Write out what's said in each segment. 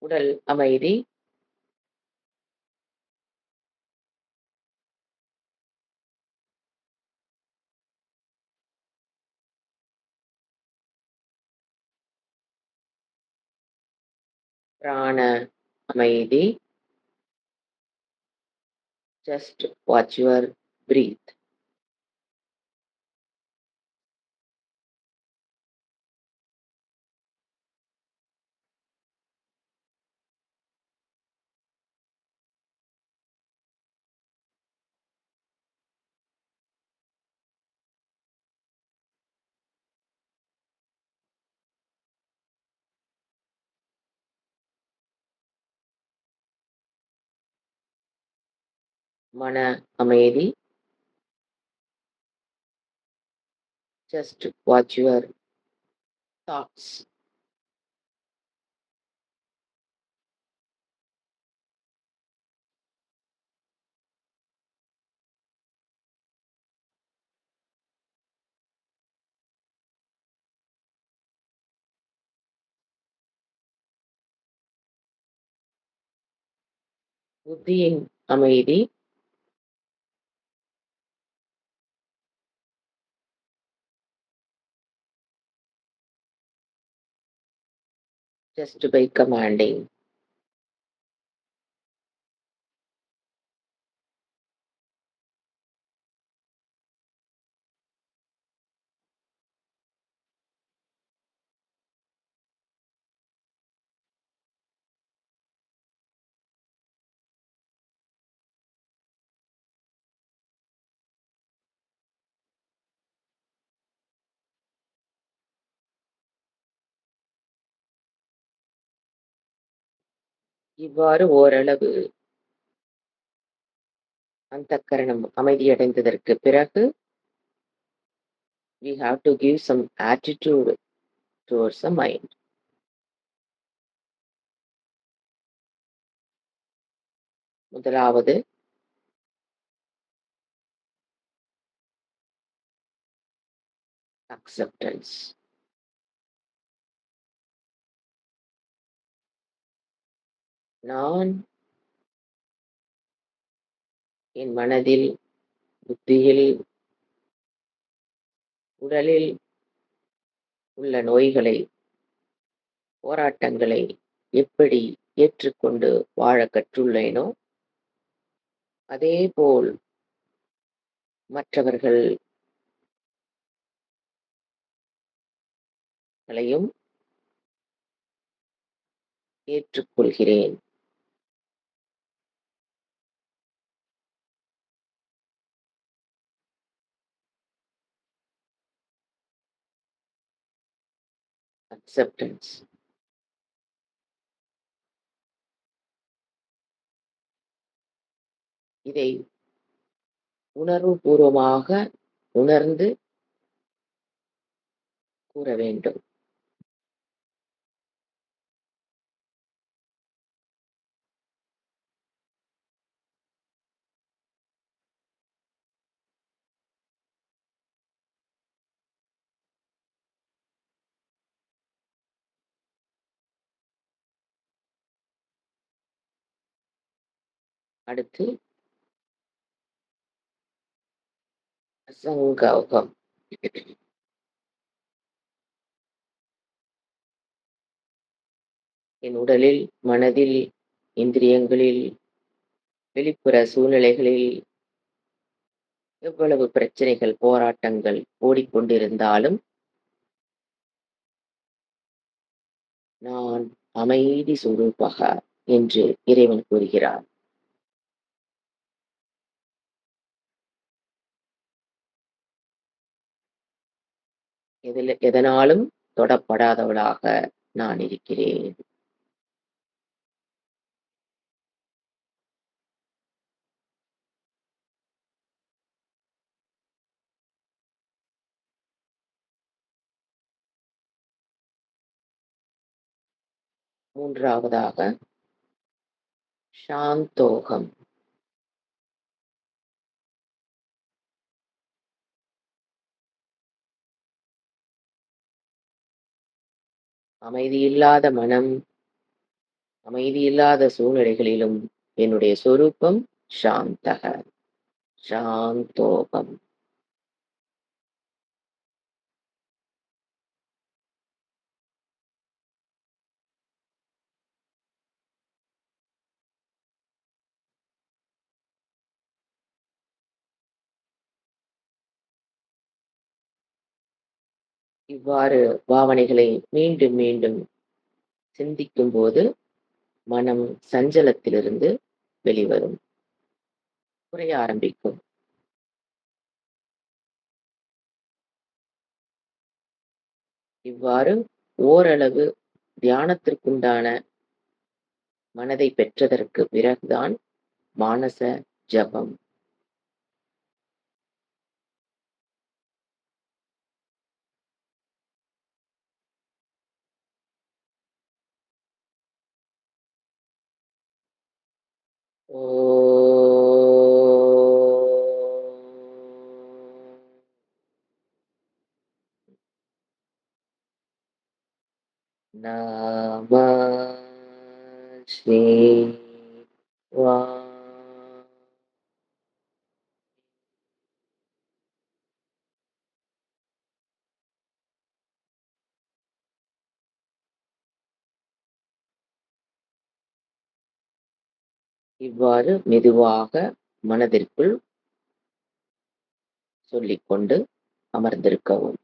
உடல் அமைதி, பிராண அமைதி. Just watch your breath. மன அமைதி. Just watch your thoughts. புத்தியின் அமைதி. Just by commanding. இவ்வாறு ஓரளவு அந்தக்கரணம் அமைதியடைந்ததற்கு பிறகு we have to give some attitude towards the mind. முதலாவது acceptance. நான் என் மனதில், புத்தியில், உடலில் உள்ள நோய்களை, போராட்டங்களை எப்படி ஏற்றுக்கொண்டு வாழ கற்றுள்ளேனோ, அதேபோல் மற்றவர்களையும் ஏற்றுக்கொள்கிறேன். அக்செப்டன்ஸ். இதை உணர்வுபூர்வமாக உணர்ந்து கூற வேண்டும். அடுத்து அசங்கோகம். என் உடலில், மனதில், இந்திரியங்களில், வெளிப்புற சூழ்நிலைகளில் எவ்வளவு பிரச்சனைகள், போராட்டங்கள் ஓடிக்கொண்டிருந்தாலும் நான் அமைதி சுரூபக என்று இறைவன் கூறுகிறார். எதனாலும் தொடப்படாதவளாக நான் இருக்கிறேன். மூன்றாவதாக சாந்தோகம். அமைதியில்லாத மனம், அமைதி இல்லாத சூழ்நிலைகளிலும் என்னுடைய சொரூபம் சாந்தக, சாந்தோகம். இவ்வாறு பாவனைகளை மீண்டும் மீண்டும் சிந்திக்கும்போது, மனம் சஞ்சலத்திலிருந்து வெளிவரும். குறைய ஆரம்பிக்கும். இவ்வாறு ஓரளவு தியானத்திற்குண்டான மனதை பெற்றதற்கு பிறகுதான் மானச ஜபம். ஓம் நம சிவாய. இவ்வாறு மெதுவாக மனதிற்குள் சொல்லிக்கொண்டு அமர்ந்திருக்கவும்.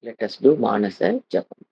Let us do மானச ஜபம்.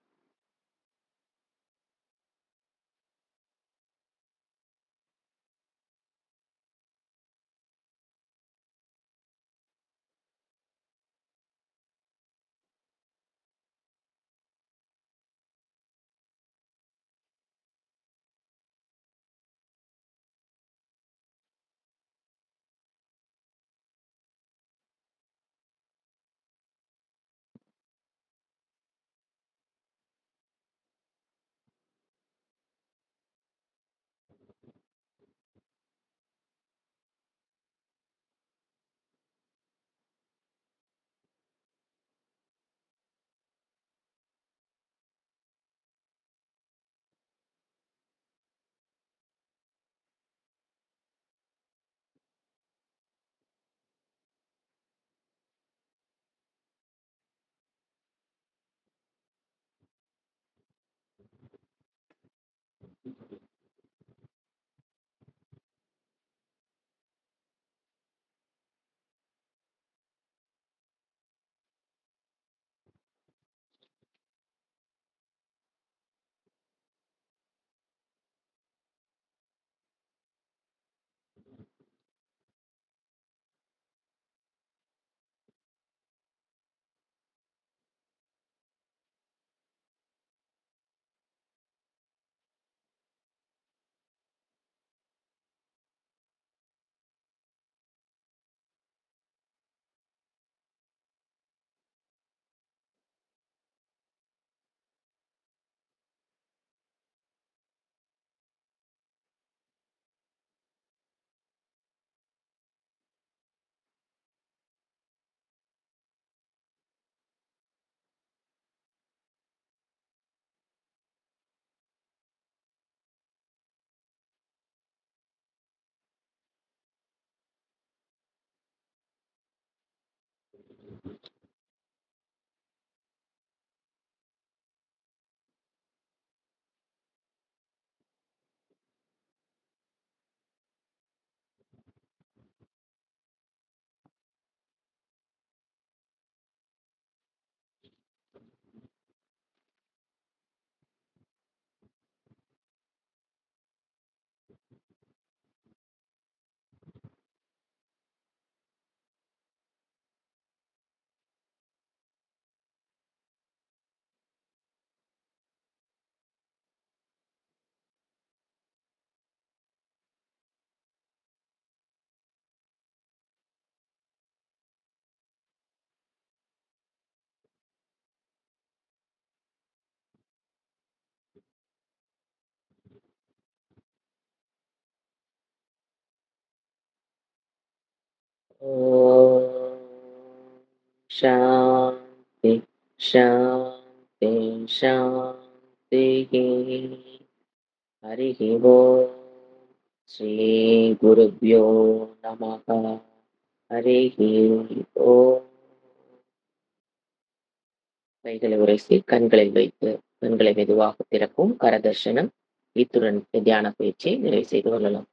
ஓம் சாந்தி, சாந்தி, சாந்தி. हरिः ओम् श्रीगुरुभ्यो नमः. हरिः ஓம். கைகளை உரைசி கண்களை வைத்து கண்களை மெதுவாக திறப்போம். கரதர்ஷனம். இத்துடன் தியான பயிற்சியை நிறைவு செய்து கொள்ளலாம்.